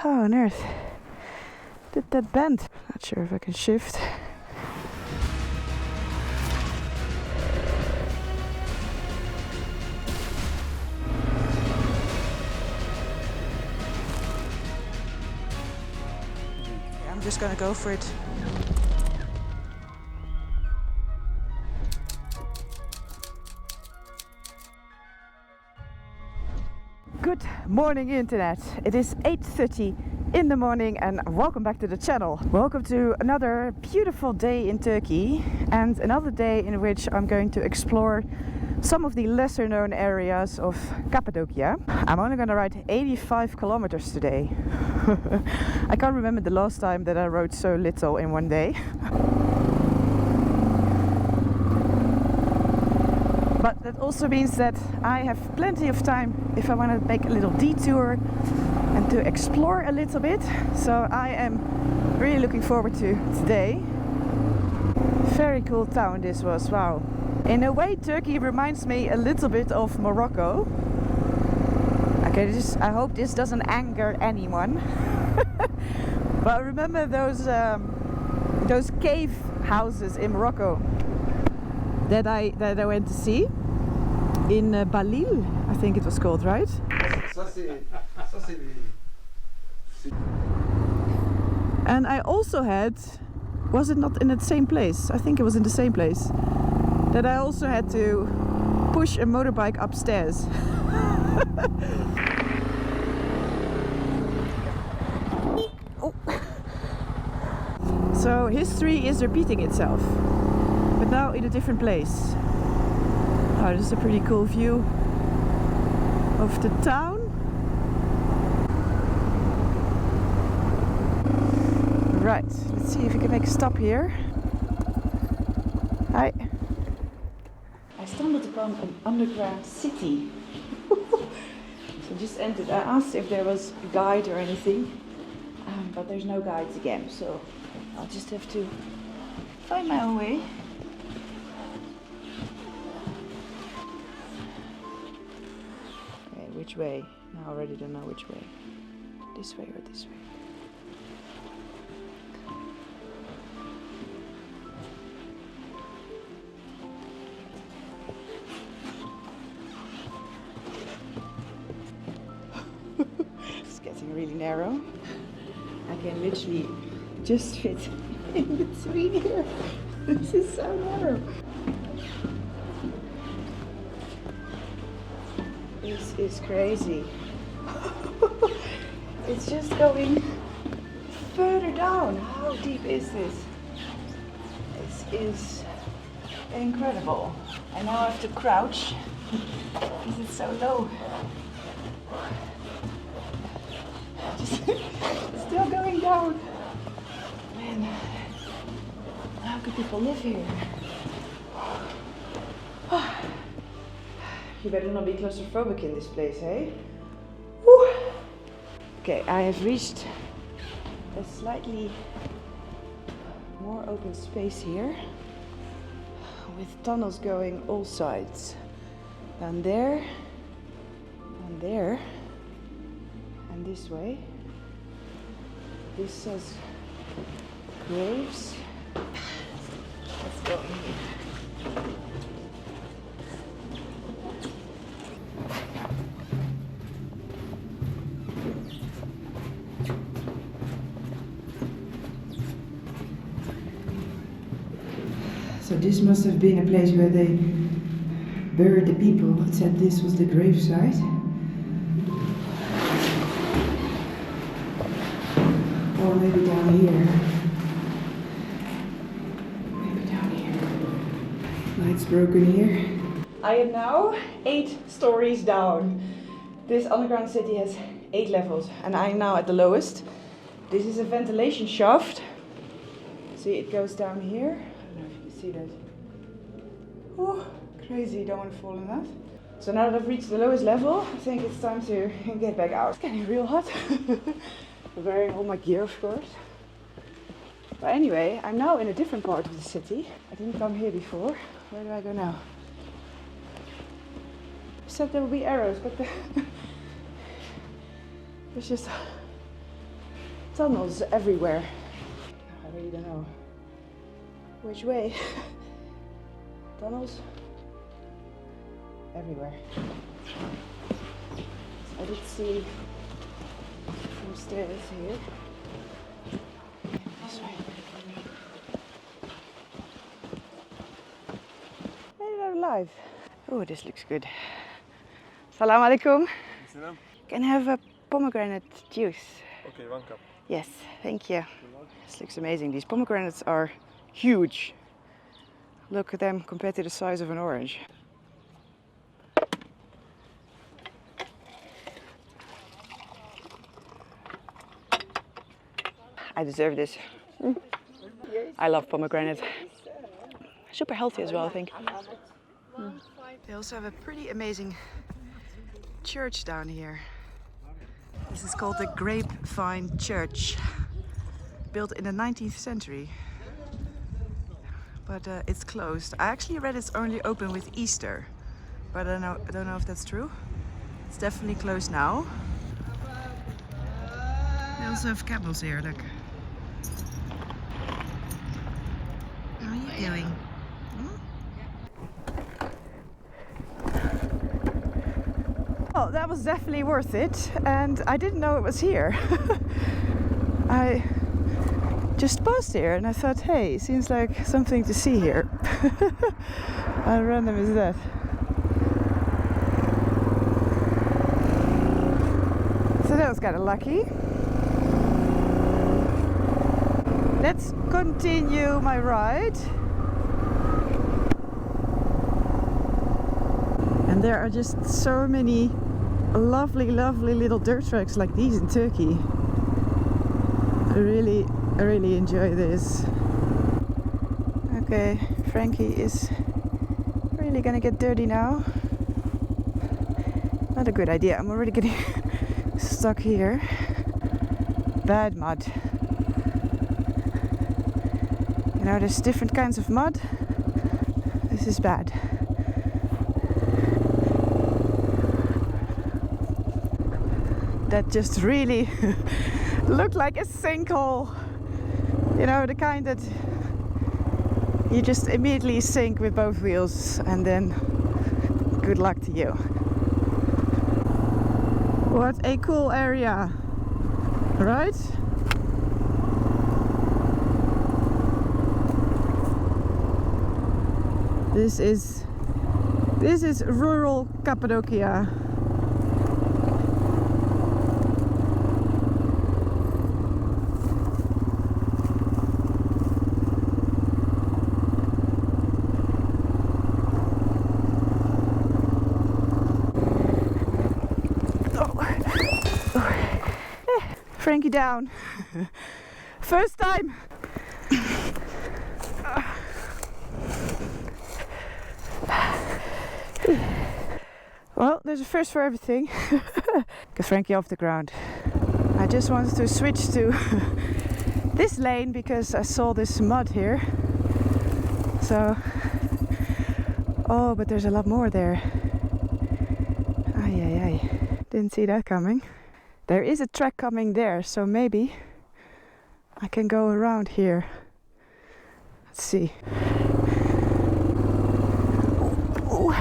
How on earth did that bend? Not sure if I can shift. I'm just gonna go for it. Good morning, internet. It is 8:30 in the morning and welcome back to the channel. Welcome to another beautiful day in Turkey and another day in which I'm going to explore some of the lesser known areas of Cappadocia. I'm only going to ride 85 kilometers today. I can't remember the last time that I rode so little in one day. But that also means that I have plenty of time if I want to make a little detour and to explore a little bit. So I am really looking forward to today. Very cool town this was, wow. In a way, Turkey reminds me a little bit of Morocco. Okay, I hope this doesn't anger anyone. But remember those cave houses in Morocco that I went to see in Balil, I think it was called, right? And I also had, was it not in the same place? I think it was in the same place. That I also had to push a motorbike upstairs. Oh. So history is repeating itself, but now in a different place. Oh, this is a pretty cool view of the town. Right, let's see if we can make a stop here. Hi. I stumbled upon an underground city. So just entered. I asked if there was a guide or anything, but there's no guides again, so I'll just have to find my own way. Okay, which way? I already don't know which way. This way or this way? It's getting really narrow. I can literally just fit in between here. This is so narrow. This is crazy. It's just going further down. How deep is this? This is incredible. And now I have to crouch because it's so low. Just still going down. Man, how could people live here? You better not be claustrophobic in this place, hey? Woo. Okay, I have reached a slightly more open space here with tunnels going all sides. Down there, and there, and this way. This says graves. Let's go in here. So this must have been a place where they buried the people. It said this was the gravesite. Or maybe down here. Maybe down here. Light's broken here. I am now 8 stories down. This underground city has 8 levels and I am now at the lowest. This is a ventilation shaft. See, it goes down here. I don't know if you can see that. Oh, crazy, don't want to fall in that. So now that I've reached the lowest level, I think it's time to get back out. It's getting real hot. I'm wearing all my gear, of course. But anyway, I'm now in a different part of the city. I didn't come here before. Where do I go now? I said there would be arrows, but there's just tunnels everywhere. I really don't know which way. Tunnels everywhere. I did see some stairs here. This way. Made it out alive. Oh, this looks good. Salam alaikum. Can I have a pomegranate juice? Okay, 1 cup. Yes, thank you. This looks amazing. These pomegranates are huge. Look at them compared to the size of an orange. I deserve this. I love pomegranate. Super healthy as well, I think. They also have a pretty amazing church down here. This is called the Grapevine Church, built in the 19th century. But it's closed. I actually read it's only open with Easter, but I don't know if that's true. It's definitely closed now. They also have camels here, look. How are you doing? Well, that was definitely worth it, and I didn't know it was here. I just paused here and I thought, hey, seems like something to see here. How random is that? So that was kind of lucky. Let's continue my ride. And there are just so many lovely, lovely little dirt tracks like these in Turkey. I really enjoy this. Okay, Frankie is really gonna get dirty now. Not a good idea. I'm already getting stuck here. Bad mud. You know, there's different kinds of mud. This is bad. That just really looked like a sinkhole. You know, the kind that you just immediately sink with both wheels and then good luck to you. What a cool area, right? This is rural Cappadocia. Frankie down. First time. Well, there's a first for everything. Get Frankie off the ground. I just wanted to switch to this lane because I saw this mud here. So, oh, but there's a lot more there. Ay, ay, ay. Didn't see that coming. There is a track coming there, so maybe I can go around here. Let's see. Ooh.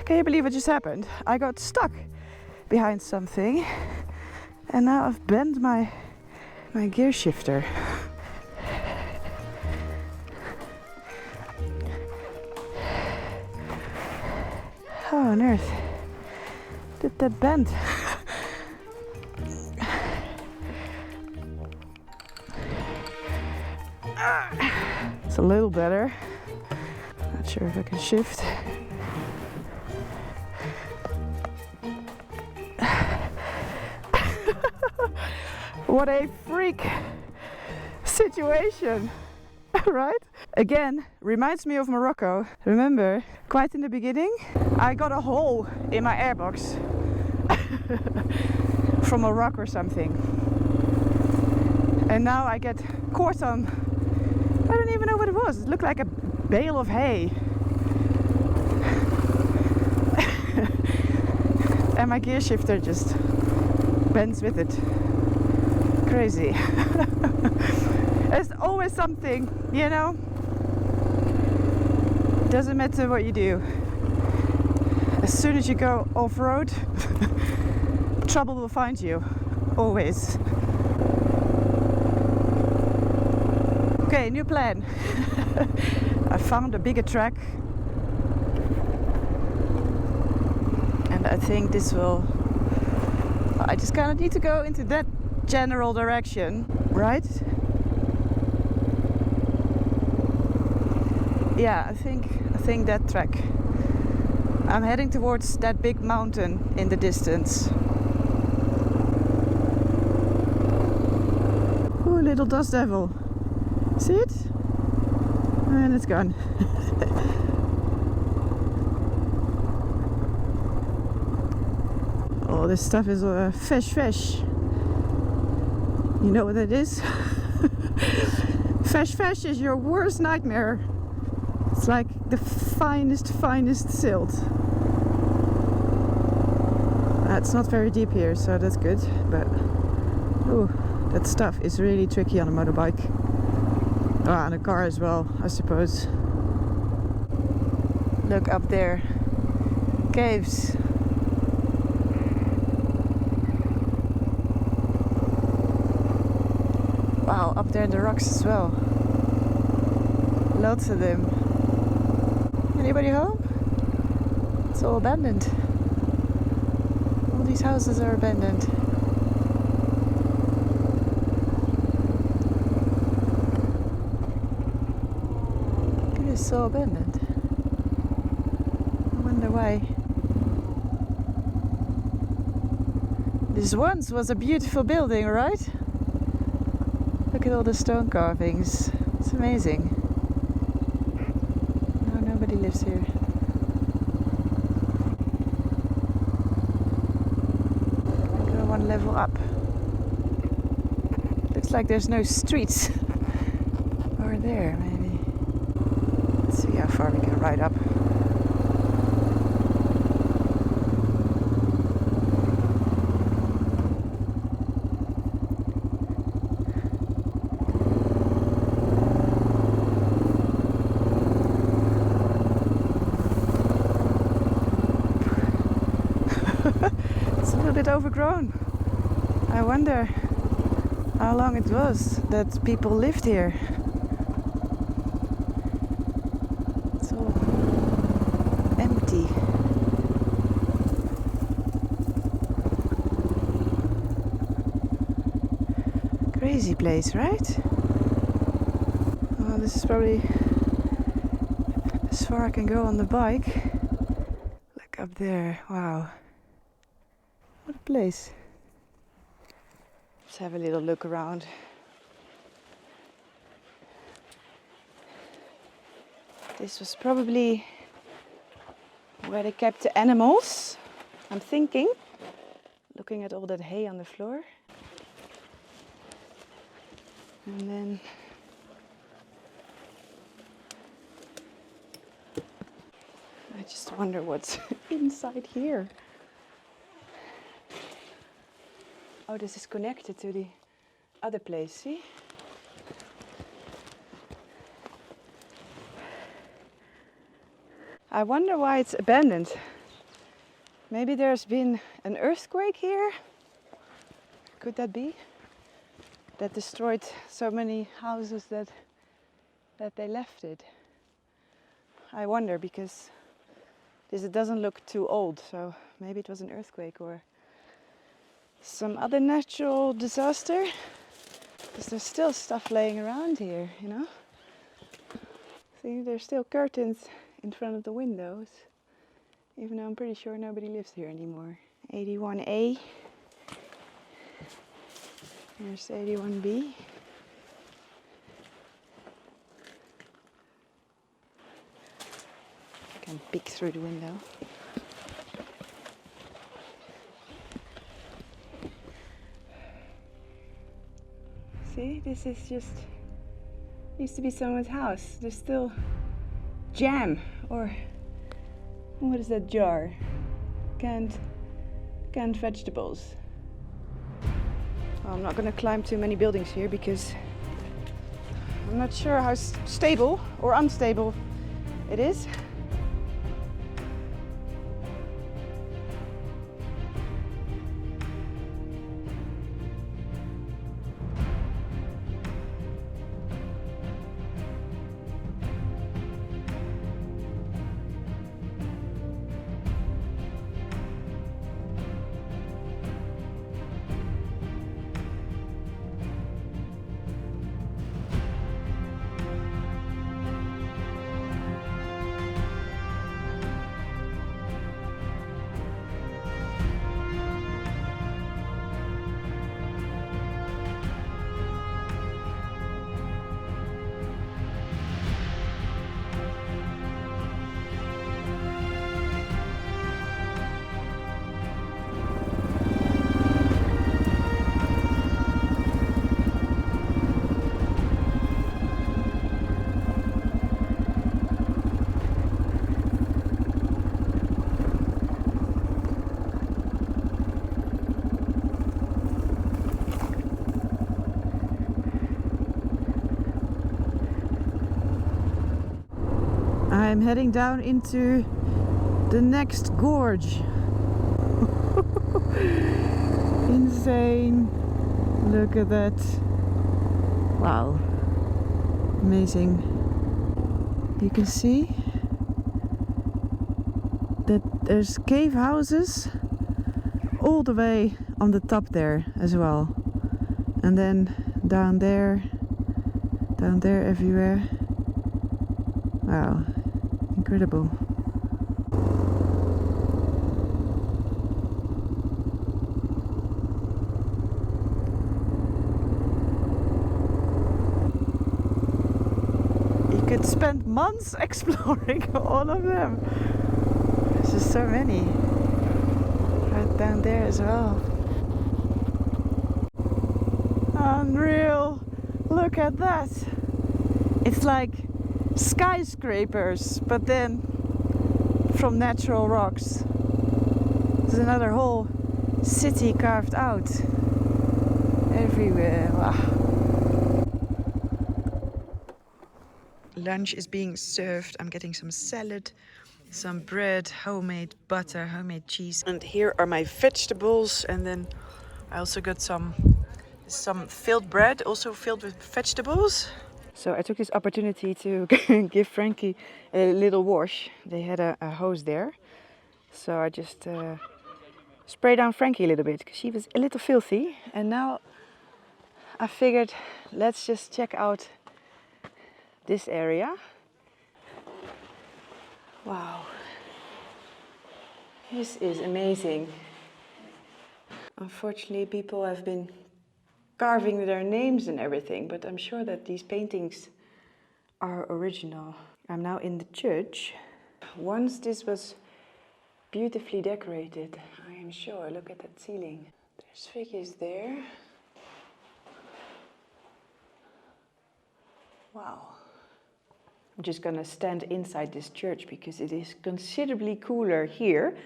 Can you believe what just happened? I got stuck behind something and now I've bent my gear shifter. How on earth did that bend? It's a little better. Not sure if I can shift. What a freak situation, right? Again, reminds me of Morocco. Remember, quite in the beginning, I got a hole in my airbox from a rock or something. And now I get caught on, I don't even know what it was. It looked like a bale of hay. and my gear shifter just bends with it. Crazy. There's always something, you know? It doesn't matter what you do. As soon as you go off-road, trouble will find you. Always. Okay, new plan. I found a bigger track. And I think this will... I just kind of need to go into that general direction, right? Yeah, I think that track. I'm heading towards that big mountain in the distance. Ooh, little dust devil. See it? And it's gone. Oh, this stuff is fish. You know what it is? Fish is your worst nightmare. It's like the finest silt. It's not very deep here, so that's good. But ooh, that stuff is really tricky on a motorbike. On a car as well, I suppose. Look up there. Caves. Wow, up there in the rocks as well. Lots of them. Anybody home? It's all abandoned. All these houses are abandoned. It is so abandoned. I wonder why. This once was a beautiful building, right? Look at all the stone carvings. It's amazing. No, nobody lives here. Go one level up. Looks like there's no streets. Or there, maybe. Let's see how far we can ride up. Overgrown. I wonder how long it was that people lived here. It's all empty. Crazy place, right? Well, this is probably as far I can go on the bike. Look up there, wow. What a place. Let's have a little look around. This was probably where they kept the animals, I'm thinking. Looking at all that hay on the floor. And then I just wonder what's inside here. Oh, this is connected to the other place, see? I wonder why it's abandoned. Maybe there's been an earthquake here? Could that be? That destroyed so many houses that they left it. I wonder, because it doesn't look too old, so maybe it was an earthquake or some other natural disaster, because there's still stuff laying around here, you know. See, there's still curtains in front of the windows, even though I'm pretty sure nobody lives here anymore. 81A. There's 81B. I can peek through the window. See, this is just, used to be someone's house. There's still jam, or what is that jar? Canned canned vegetables. Well, I'm not going to climb too many buildings here because I'm not sure how stable or unstable it is. I'm heading down into the next gorge. Insane. Look at that. Wow. Amazing. You can see that there's cave houses all the way on the top there as well. And then down there everywhere. Wow. Incredible. You could spend months exploring all of them. There's just so many. Right down there as well. Unreal. Look at that. It's like skyscrapers, but then from natural rocks. There's another whole city carved out everywhere. Wow. Lunch is being served. I'm getting some salad, some bread, homemade butter, homemade cheese, and here are my vegetables. And then I also got some filled bread, also filled with vegetables. So I took this opportunity to give Frankie a little wash. They had a hose there. So I just sprayed down Frankie a little bit because she was a little filthy. And now I figured let's just check out this area. Wow. This is amazing. Unfortunately, people have been carving their names and everything, but I'm sure that these paintings are original. I'm now in the church. Once this was beautifully decorated, I am sure. Look at that ceiling. There's figures there. Wow. I'm just gonna stand inside this church because it is considerably cooler here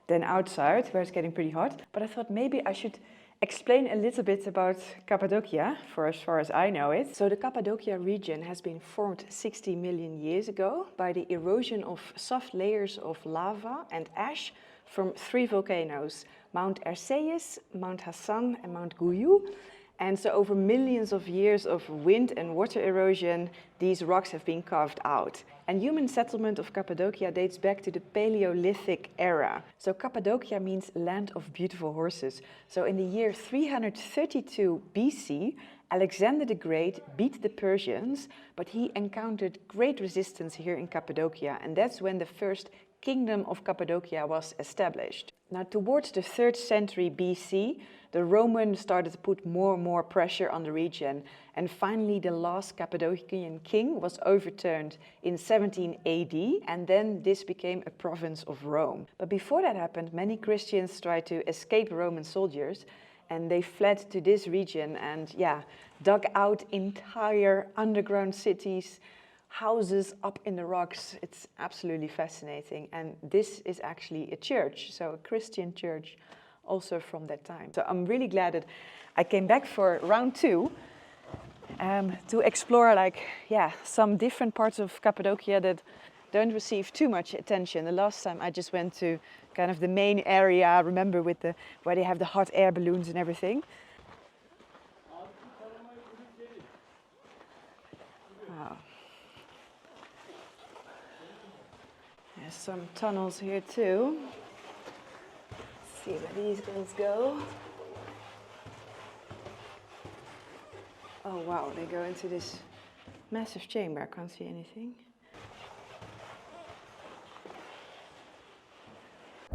than outside, where it's getting pretty hot. But I thought maybe I should explain a little bit about Cappadocia, for as far as I know it. So the Cappadocia region has been formed 60 million years ago by the erosion of soft layers of lava and ash from 3 volcanoes, Mount Erciyes, Mount Hassan and Mount Guyou. And so over millions of years of wind and water erosion, these rocks have been carved out. And human settlement of Cappadocia dates back to the Paleolithic era. So Cappadocia means land of beautiful horses. So in the year 332 BC, Alexander the Great beat the Persians, but he encountered great resistance here in Cappadocia. And that's when the first kingdom of Cappadocia was established. Now, towards the 3rd century BC, the Romans started to put more and more pressure on the region, and finally the last Cappadocian king was overturned in 17 AD, and then this became a province of Rome. But before that happened, many Christians tried to escape Roman soldiers, and they fled to this region and, dug out entire underground cities, houses up in the rocks. It's absolutely fascinating. And this is actually a church, so a Christian church also from that time. So I'm really glad that I came back for round 2 to explore some different parts of Cappadocia that don't receive too much attention. The last time I just went to kind of the main area, remember, with where they have the hot air balloons and everything. Wow. There's some tunnels here too. Let's see where these girls go. Oh wow, they go into this massive chamber. I can't see anything.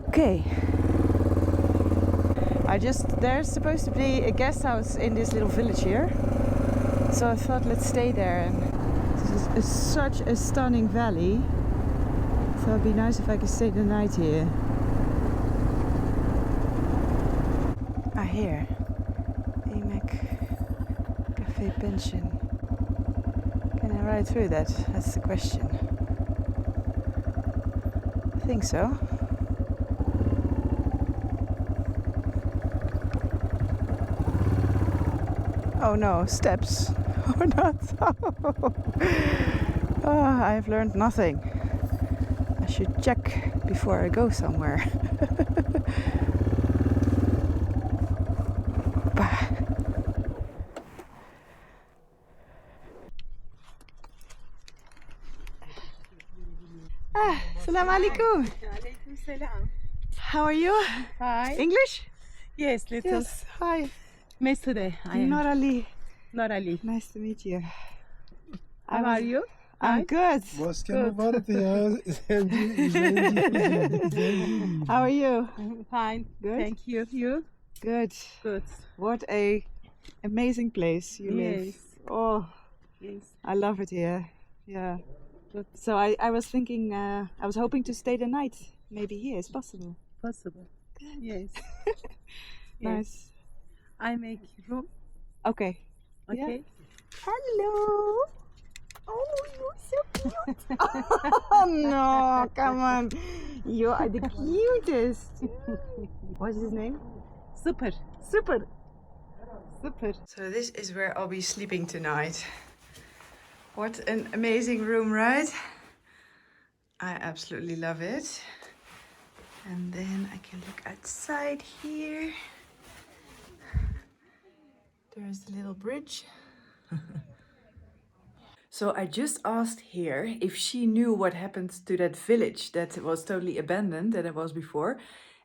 Okay. There's supposed to be a guest house in this little village here. So I thought, let's stay there. And this is such a stunning valley. So it'd be nice if I could stay the night here. Here. Cafe Pension. Can I ride through that? That's the question. I think so. Oh no, steps. Or not. Oh, I've learned nothing. I should check before I go somewhere. Assalamu alaikum. Alaikum salam. How are you? Hi. English? Yes, little. Yes. Hi. Yesterday. I am Nur Ali. Nur Ali. Nice to meet you. How are you? I'm good. Maskeni vardı ya. Zenci. How are you? Fine. Good. Thank you. You? Good. Good. What a amazing place you live. Yes. Oh, Yes. I love it here. Yeah. Good. So I was thinking, I was hoping to stay the night. Maybe here is possible. Possible. Yes. Nice. I make room. Okay. Okay. Hello. Oh, you're so cute. Oh no, come on. You are the cutest. What's his name? Super. Super. Super. So this is where I'll be sleeping tonight. What an amazing room, right? I absolutely love it. And then I can look outside here. There's the little bridge. So I just asked here if she knew what happened to that village that was totally abandoned that it was before.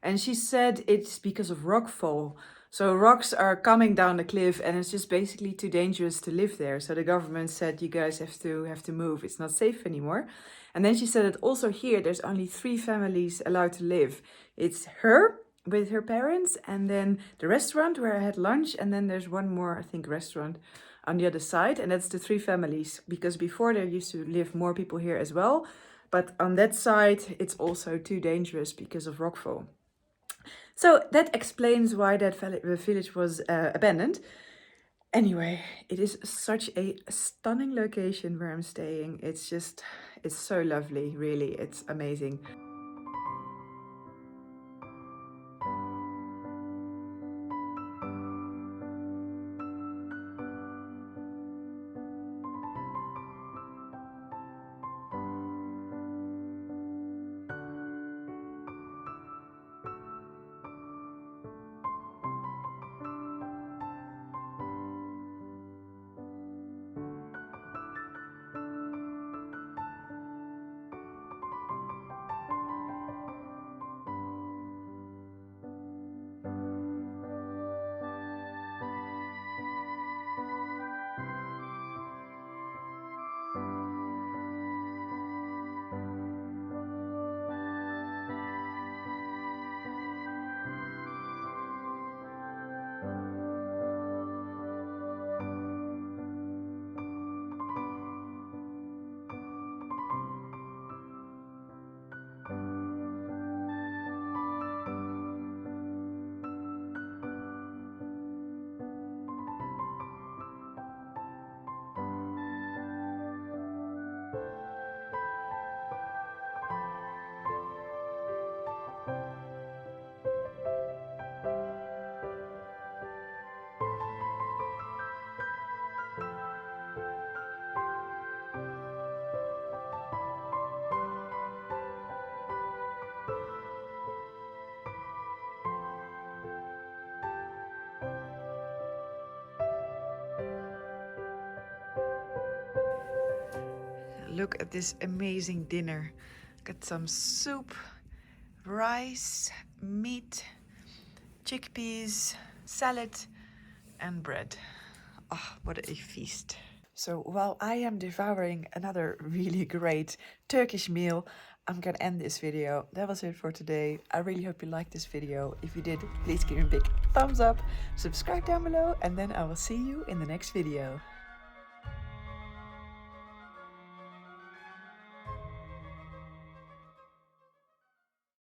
And she said it's because of rockfall. So rocks are coming down the cliff and it's just basically too dangerous to live there. So the government said, you guys have to move. It's not safe anymore. And then she said that also here, there's only 3 families allowed to live. It's her with her parents and then the restaurant where I had lunch. And then there's one more, I think, restaurant on the other side. And that's the 3 families because before there used to live more people here as well. But on that side, it's also too dangerous because of rockfall. So that explains why that village was abandoned. Anyway, it is such a stunning location where I'm staying. It's so lovely, really. It's amazing. look at this amazing dinner. Got some soup, rice, meat, chickpeas, salad and bread. Ah, what a feast. So while I am devouring another really great Turkish meal, I'm gonna end this video. That was it for today. I really hope you liked this video. If you did, please give me a big thumbs up, subscribe down below, and then I will see you in the next video.